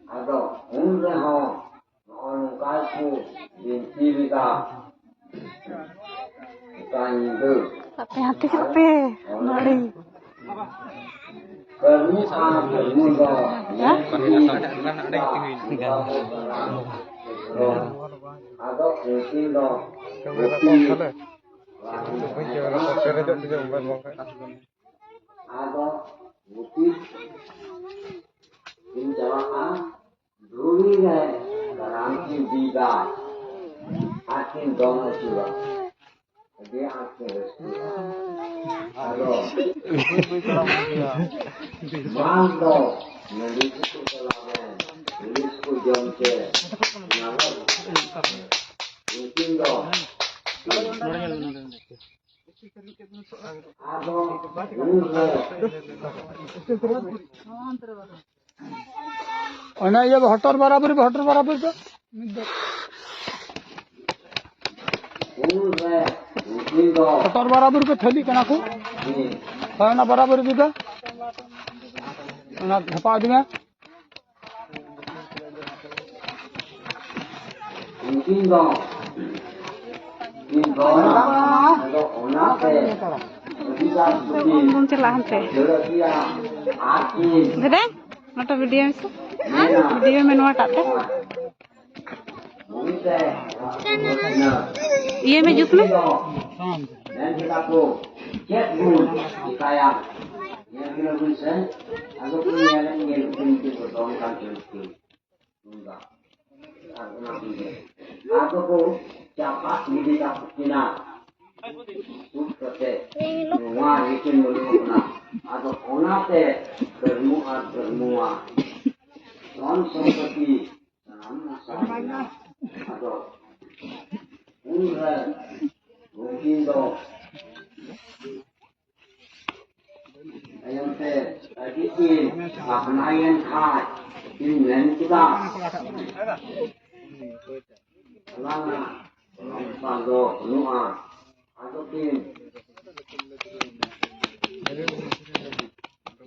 Ado unre ho on kalku din tibika kandu Tapi hati kape nari. kermu mundo ya ado mungkin do ado bukti injawaan duri ne garanti biga akin dong juga jadi akin ado mando menuju kelaben tulisku jongke nyawa mungkin dong और ना ये हटर बराबर तो हटर बराबर को थैली कना को है ना बराबर भी का ना धपा दिया mungkin dong Kung celahan teh. Gede? Nota video itu? Video menu apa teh? Iya mejuk lu? Dan kita ko cek dulu saya yang kira bisa aku punya yang ingin bertolongan ke enggak aku ko cepat di kapina Ukate, semua bikin belum atau onate bermua, non seperti sama atau unra mungkin do ayam teh tadi apnayan khai ingin kita lama pando nuah atau tim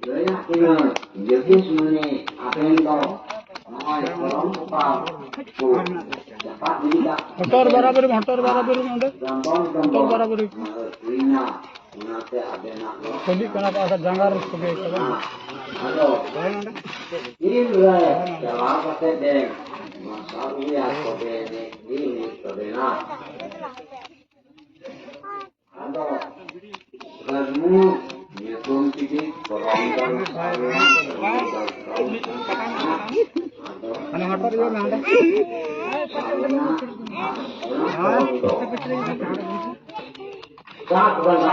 banyak kena jadi semuanya apa yang tahu mau orang kupal dapat tidak हटर बराबर में उधर gampang हटर बराबर Rina nanti ada nak थैली कना पास जंगार उसको के halo ini wilayah jawab kata deh masalah dia kode ini kode nak halo kamu nyetun titik perangkat ana हटर जो ना saat berada